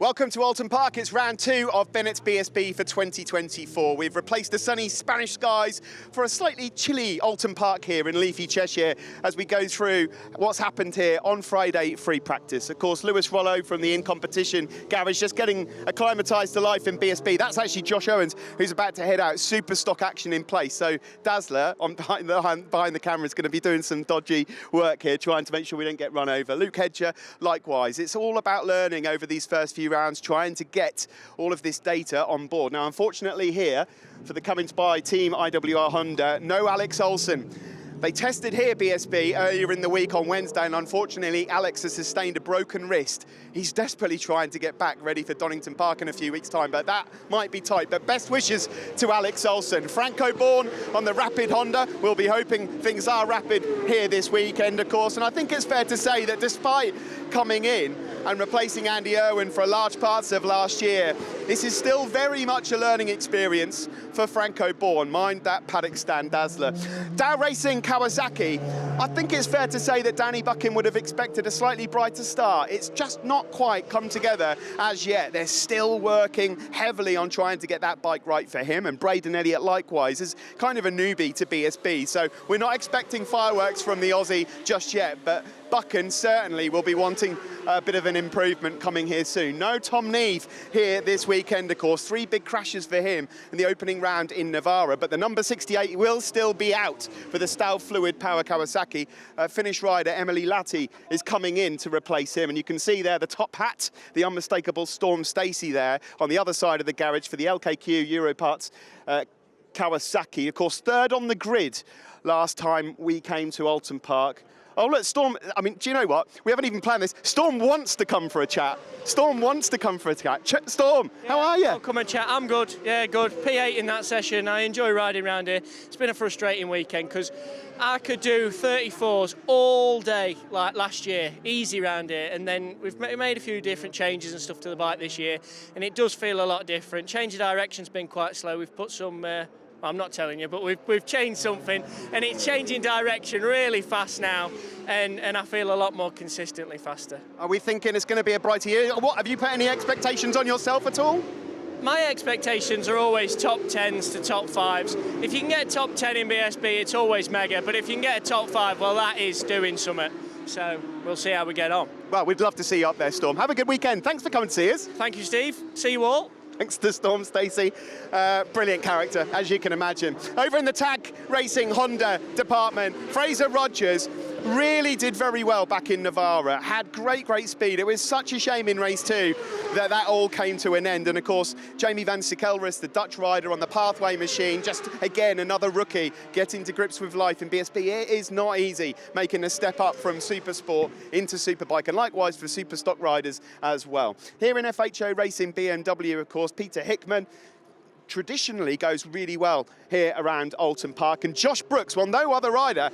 Welcome to Oulton Park. It's round 2 of Bennetts BSB for 2024. We've replaced the sunny Spanish skies for a slightly chilly Oulton Park here in leafy Cheshire as we go through what's happened here on Friday free practice. Of course, Lewis Rollo from the in-competition garage just getting acclimatised to life in BSB. That's actually Josh Owens who's about to head out. Super stock action in place. So Dazzler on behind the camera is going to be doing some dodgy work here, trying to make sure we don't get run over. Luke Hedger, likewise. It's all about learning over these first few rounds, trying to get all of this data on board. Now, unfortunately here, for the Cummins by Team IWR Honda, no Alex Olsen. They tested here BSB earlier in the week on Wednesday, and unfortunately Alex has sustained a broken wrist. He's desperately trying to get back ready for Donington Park in a few weeks' time, but that might be tight. But best wishes to Alex Olsen. Franco Bourne on the Rapid Honda. We'll be hoping things are rapid here this weekend, of course, and I think it's fair to say that despite coming in and replacing Andy Irwin for large parts of last year, this is still very much a learning experience for Franco Bourne. Mind that paddock stand Dazzler. Dow Racing Kawasaki, I think it's fair to say that Danny Buchan would have expected a slightly brighter start. It's just not quite come together as yet. They're still working heavily on trying to get that bike right for him, and Braden Elliott likewise is kind of a newbie to BSB, so we're not expecting fireworks from the Aussie just yet, but Buchan certainly will be wanting a bit of an improvement coming here soon. No Tom Neve here this weekend, of course. 3 big crashes for him in the opening round in Navarra, but the number 68 will still be out for the Stahl Fluid Power Kawasaki. Finnish rider Emily Latti is coming in to replace him, and you can see there the top hat, the unmistakable Storm Stacey there on the other side of the garage for the LKQ Europarts Kawasaki. Of course, third on the grid last time we came to Oulton Park. Oh, look, Storm, I mean, do you know what? We haven't even planned this. Storm wants to come for a chat. Storm wants to come for a chat. Storm, yeah, how are you? I'll come and chat. I'm good. Yeah, good. P8 in that session. I enjoy riding around here. It's been a frustrating weekend because I could do 34s all day like last year, easy round here, and then we've made a few different changes and stuff to the bike this year, and it does feel a lot different. Change of direction's been quite slow. We've put some... I'm not telling you, but we've changed something, and it's changing direction really fast now, and I feel a lot more consistently faster. Are we thinking it's going to be a brighter year? What, have you put any expectations on yourself at all? My expectations are always top 10s to top 5s. If you can get top 10 in BSB, it's always mega, but if you can get a top 5, well, that is doing something. So we'll see how we get on. Well, we'd love to see you up there, Storm. Have a good weekend. Thanks for coming to see us. Thank you, Steve. See you all. Thanks to Storm Stacey. Brilliant character, as you can imagine. Over in the TAG Racing Honda department, Fraser Rogers really did very well back in Navarra, had great speed. It was such a shame in race 2 that all came to an end. And of course, Jamie van Sikelris, the Dutch rider on the Pathway machine, just again, another rookie getting to grips with life in BSB. It is not easy making a step up from super sport into superbike, and likewise for super stock riders as well. Here in FHO Racing BMW, of course, Peter Hickman traditionally goes really well here around Oulton Park, and Josh Brooks, well, no other rider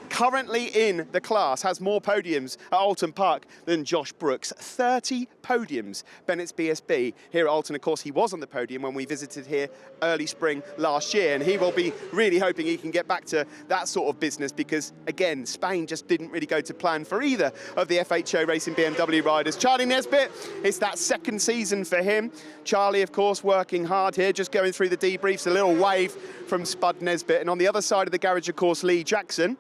currently in the class has more podiums at Oulton Park than Josh Brooks. 30 podiums, Bennetts BSB here at Oulton. Of course, he was on the podium when we visited here early spring last year, and he will be really hoping he can get back to that sort of business because, again, Spain just didn't really go to plan for either of the FHO Racing BMW riders. Charlie Nesbitt, it's that second season for him. Charlie, of course, working hard here, just going through the debriefs, a little wave from Spud Nesbitt. And on the other side of the garage, of course, Lee Jackson,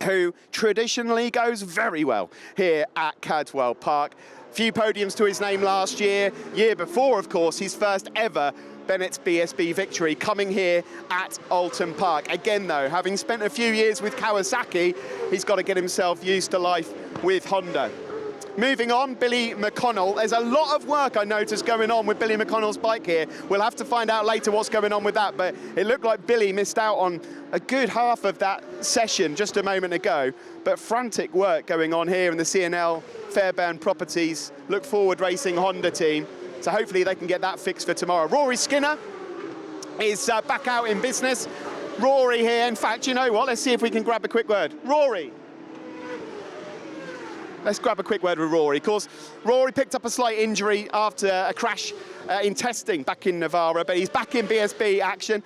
who traditionally goes very well here at Cadwell Park. Few podiums to his name last year. Year before, of course, his first ever Bennetts BSB victory coming here at Oulton Park. Again, though, having spent a few years with Kawasaki, he's got to get himself used to life with Honda. Moving on, Billy McConnell. There's a lot of work I noticed going on with Billy McConnell's bike here. We'll have to find out later what's going on with that, but it looked like Billy missed out on a good half of that session just a moment ago. But frantic work going on here in the C&L Fairbairn Properties Look Forward Racing Honda team. So hopefully they can get that fixed for tomorrow. Rory Skinner is back out in business. Rory here, in fact, you know what? Let's see if we can grab a quick word. Rory. let's grab a quick word with Rory. Of course, Rory picked up a slight injury after a crash in testing back in Navarra, but he's back in BSB action.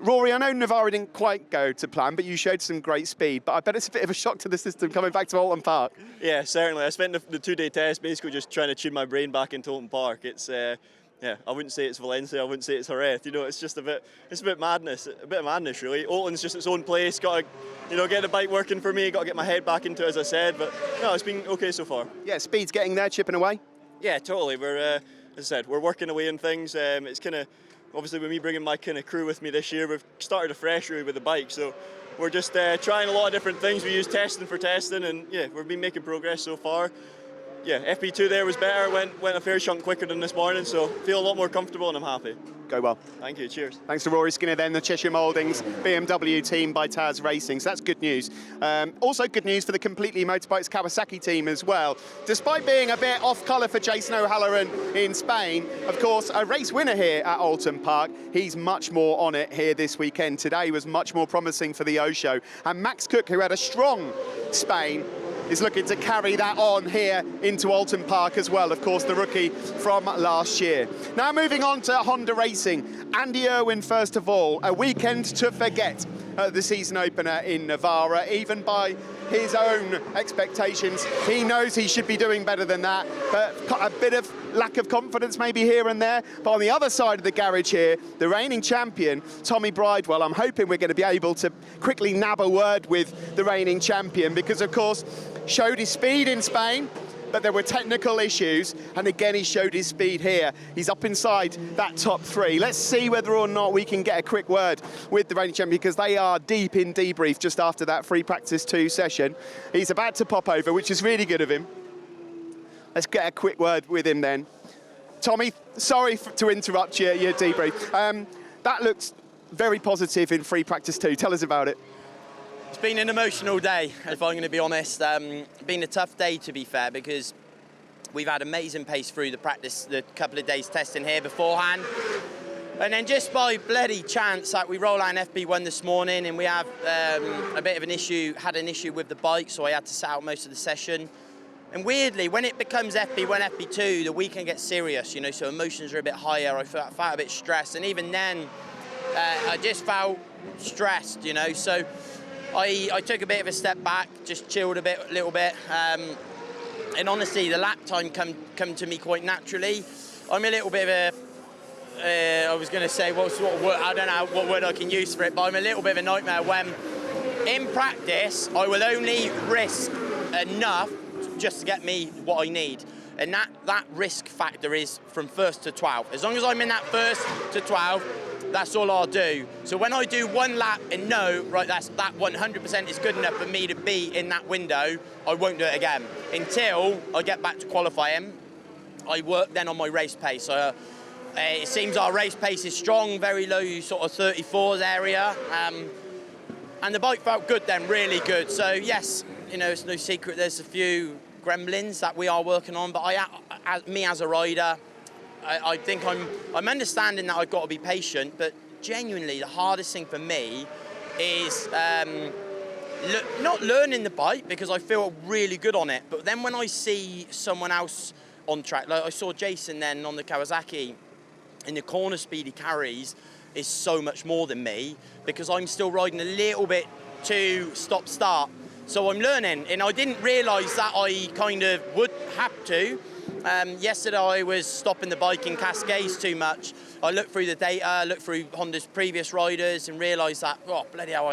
Rory, I know Navarra didn't quite go to plan, but you showed some great speed. But I bet it's a bit of a shock to the system coming back to Oulton Park. Yeah, certainly. I spent the 2-day test basically just trying to tune my brain back into Oulton Park. It's yeah, I wouldn't say it's Valencia, I wouldn't say it's Jerez. You know, it's just a bit of madness really. Oulton's just its own place. Got to, get the bike working for me. Got to get my head back into it, as I said. But no, it's been okay so far. Yeah, speed's getting there, chipping away. Yeah, totally. We're, as I said, we're working away on things. It's kind of obviously with me bringing my kind of crew with me this year, we've started afresh really with the bike. So we're just trying a lot of different things. We use testing for testing, and yeah, we've been making progress so far. Yeah, FP2 there was better, went a fair chunk quicker than this morning, so feel a lot more comfortable and I'm happy. Go well. Thank you, cheers. Thanks to Rory Skinner then, the Cheshire Mouldings BMW team by Taz Racing, so that's good news. Also good news for the Completely Motorbikes Kawasaki team as well. Despite being a bit off colour for Jason O'Halloran in Spain, of course, a race winner here at Oulton Park, he's much more on it here this weekend. Today was much more promising for the O-Show. And Max Cook, who had a strong Spain, is looking to carry that on here into Oulton Park as well, of course, the rookie from last year. Now moving on to Honda Racing. Andy Irwin, first of all, a weekend to forget at the season opener in Navarra, even by his own expectations. He knows he should be doing better than that, but a bit of lack of confidence maybe here and there. But on the other side of the garage here, the reigning champion, Tommy Bridewell, I'm hoping we're going to be able to quickly nab a word with the reigning champion because, of course, showed his speed in Spain, but there were technical issues, and again he showed his speed here. He's up inside that top three. Let's see whether or not we can get a quick word with the reigning champion, because they are deep in debrief just after that free practice 2 session. He's about to pop over, which is really good of him. Let's get a quick word with him then. Tommy, sorry to interrupt your debrief. That looks very positive in free practice 2. Tell us about it. It's been an emotional day, if I'm going to be honest. Been a tough day, to be fair, because we've had amazing pace through the practice, the couple of days testing here beforehand. And then just by bloody chance, like we roll out an FB1 this morning, and we have a bit of an issue, had an issue with the bike, so I had to sit out most of the session. And weirdly, when it becomes FP1, FP2, the weekend gets serious, so emotions are a bit higher. I felt a bit stressed, and even then, I just felt stressed, so I took a bit of a step back, just chilled a little bit, and honestly, the lap time come to me quite naturally. I'm a little bit of a, I was going to say what word, I don't know what word I can use for it, but I'm a little bit of a nightmare when, in practice, I will only risk enough just to get me what I need. And that risk factor is from 1st to 12th. As long as I'm in that 1st to 12th, that's all I'll do. So when I do one lap and know, right, that 100% is good enough for me to be in that window, I won't do it again. Until I get back to qualifying, I work then on my race pace. It seems our race pace is strong, very low, sort of 34s area. And the bike felt good then, really good. So yes, it's no secret there's a few gremlins that we are working on, but me as a rider, I think I'm understanding that I've got to be patient, but genuinely the hardest thing for me is not learning the bike, because I feel really good on it, but then when I see someone else on track, like I saw Jason then on the Kawasaki, and the corner speed he carries is so much more than me, because I'm still riding a little bit too stop-start. So I'm learning, and I didn't realise that I kind of would have to. Yesterday I was stopping the bike in Cascades too much. I looked through the data, looked through Honda's previous riders, and realised that, oh, bloody hell,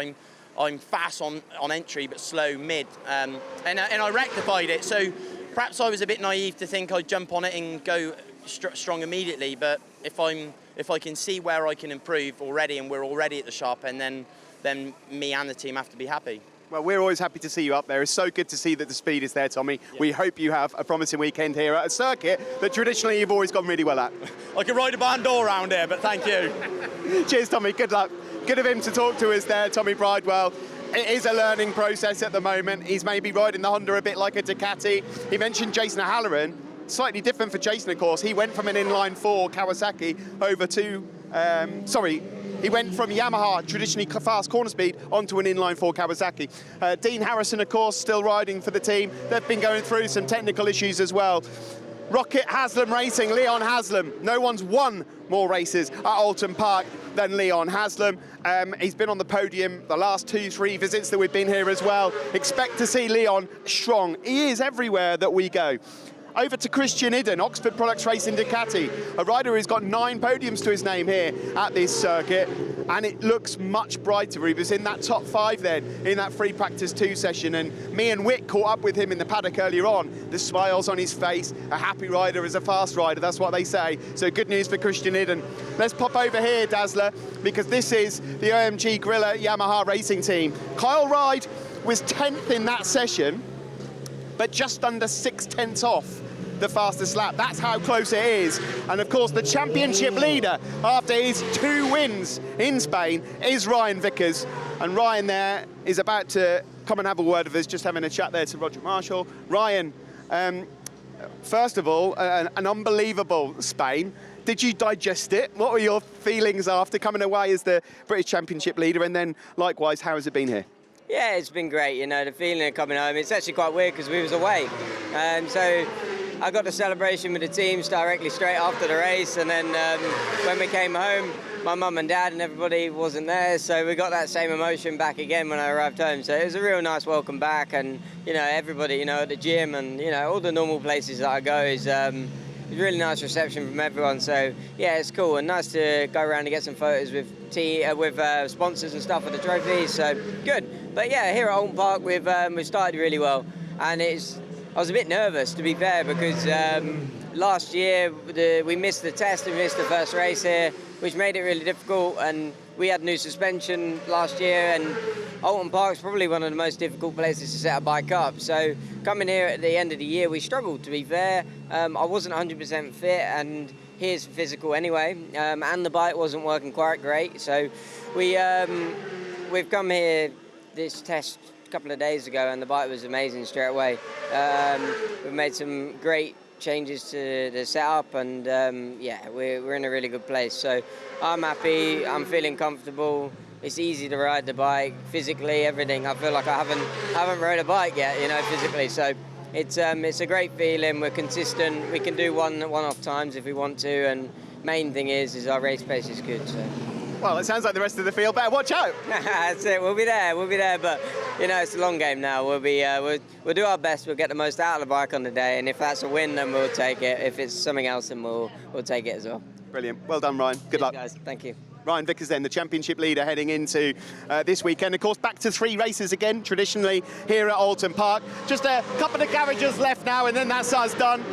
I'm fast on entry but slow mid. And I rectified it. So perhaps I was a bit naive to think I'd jump on it and go strong immediately, but if I can see where I can improve already, and we're already at the sharp end, then me and the team have to be happy. Well, we're always happy to see you up there. It's so good to see that the speed is there, Tommy. Yeah. We hope you have a promising weekend here at a circuit that traditionally you've always gone really well at. I can ride a barn door around here, but thank you. Cheers, Tommy. Good luck. Good of him to talk to us there, Tommy Bridewell. It is a learning process at the moment. He's maybe riding the Honda a bit like a Ducati. He mentioned Jason O'Halloran. Slightly different for Jason, of course. He went from an inline 4 Kawasaki over to He went from Yamaha, traditionally fast corner speed, onto an inline 4 Kawasaki. Dean Harrison, of course, still riding for the team. They've been going through some technical issues as well. Rocket Haslam Racing, Leon Haslam. No one's won more races at Oulton Park than Leon Haslam. He's been on the podium the last 2-3 visits that we've been here as well. Expect to see Leon strong. He is everywhere that we go. Over to Christian Idden, Oxford Products Racing Ducati, a rider who's got 9 podiums to his name here at this circuit, and it looks much brighter. He was in that top 5 then, in that free practice 2 session, and me and Wick caught up with him in the paddock earlier on. The smiles on his face, a happy rider is a fast rider, that's what they say. So good news for Christian Idden. Let's pop over here, Dazzler, because this is the OMG Grilla Yamaha racing team. Kyle Ride was 10th in that session, but just under 6/10 off the fastest lap. That's how close it is. And of course, the championship leader after his 2 wins in Spain is Ryan Vickers. And Ryan there is about to come and have a word with us, just having a chat there to Roger Marshall. Ryan, first of all, an unbelievable Spain. Did you digest it? What were your feelings after coming away as the British Championship leader? And then likewise, how has it been here? Yeah, it's been great, you know, the feeling of coming home. It's actually quite weird because we was away. So I got the celebration with the teams directly straight after the race, and then when we came home, my mum and dad and everybody wasn't there, so we got that same emotion back again when I arrived home. So it was a real nice welcome back, and, you know, everybody, you know, at the gym and, you know, all the normal places that I go is really nice reception from everyone. So yeah, it's cool and nice to go around and get some photos with sponsors and stuff for the trophies. So good. But yeah, here at Oulton Park we've started really well, and I was a bit nervous, to be fair, because last year we missed the test and missed the first race here, which made it really difficult, and we had new suspension last year, and Oulton Park's probably one of the most difficult places to set a bike up. So coming here at the end of the year, we struggled, to be fair. I wasn't 100% fit, and here's physical anyway, and the bike wasn't working quite great. So we've come here this test a couple of days ago, and the bike was amazing straight away. We've made some great changes to the setup, and yeah, we're in a really good place. So I'm happy, I'm feeling comfortable. It's easy to ride the bike, physically, everything. I feel like I haven't rode a bike yet, you know, physically. So it's a great feeling. We're consistent. We can do one-off times if we want to, and main thing is our race pace is good. So. Well, it sounds like the rest of the field better watch out. That's it. We'll be there. But you know, it's a long game now. We'll do our best. We'll get the most out of the bike on the day, and if that's a win, then we'll take it. If it's something else, then we'll take it as well. Brilliant. Well done, Ryan. Good luck, guys. Thank you. Ryan Vickers then, the championship leader heading into this weekend. Of course, back to 3 races again, traditionally here at Oulton Park. Just a couple of garages left now, and then that's us done.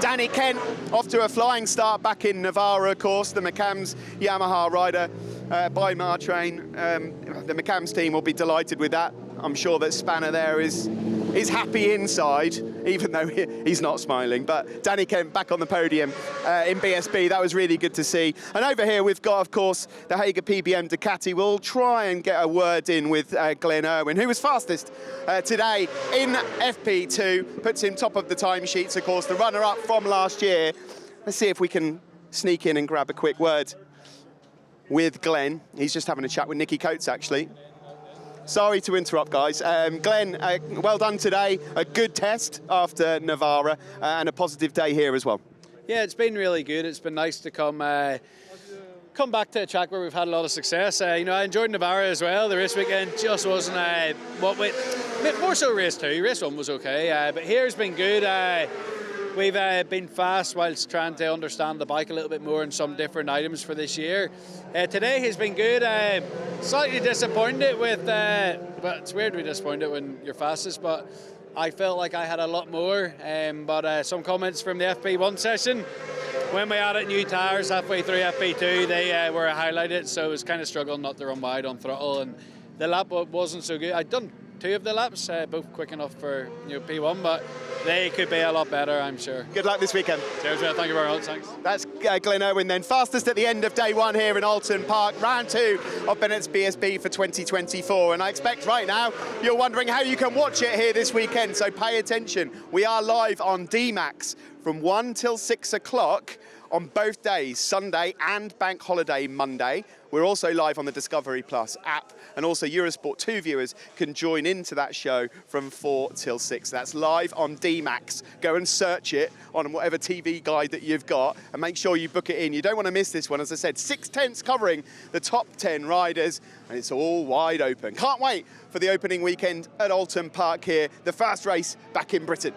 Danny Kent off to a flying start back in Navarra, of course, the McCams Yamaha rider by Martrain. The McCams team will be delighted with that. I'm sure that Spanner there is happy inside, even though he's not smiling. But Danny Kent back on the podium in BSB, that was really good to see. And over here we've got, of course, the Hager PBM Ducati. We'll try and get a word in with Glenn Irwin, who was fastest today in FP2, puts him top of the timesheets, of course, the runner-up from last year. Let's see if we can sneak in and grab a quick word with Glenn. He's just having a chat with Nicky Coates, actually. Sorry to interrupt, guys. Glenn, well done today. A good test after Navarra and a positive day here as well. Yeah, it's been really good. It's been nice to come back to a track where we've had a lot of success. You know, I enjoyed Navarra as well. The race weekend just wasn't more so race 2. Race 1 was okay, but here's been good. We've been fast whilst trying to understand the bike a little bit more and some different items for this year. Today has been good. Slightly disappointed with, but it's weird to be disappointed when you're fastest, but I felt like I had a lot more. But some comments from the FP1 session, when we added new tyres halfway through FP2, they were highlighted, so it was kind of struggling not to run wide on throttle, and the lap wasn't so good. I'd done 2 of the laps, both quick enough for P1, but they could be a lot better, I'm sure. Good luck this weekend. Cheers, man. Thank you very much. Thanks. That's Glenn Irwin then, fastest at the end of day 1 here in Oulton Park, round 2 of Bennetts BSB for 2024. And I expect right now you're wondering how you can watch it here this weekend, so pay attention. We are live on DMAX from 1 till 6 o'clock on both days, Sunday and Bank Holiday Monday. We're also live on the Discovery Plus app, and also Eurosport 2 viewers can join into that show from 4 till 6. That's live on DMAX. Go and search it on whatever TV guide that you've got, and make sure you book it in. You don't want to miss this one. As I said, 6 tents covering the top 10 riders, and it's all wide open. Can't wait for the opening weekend at Oulton Park here, the first race back in Britain.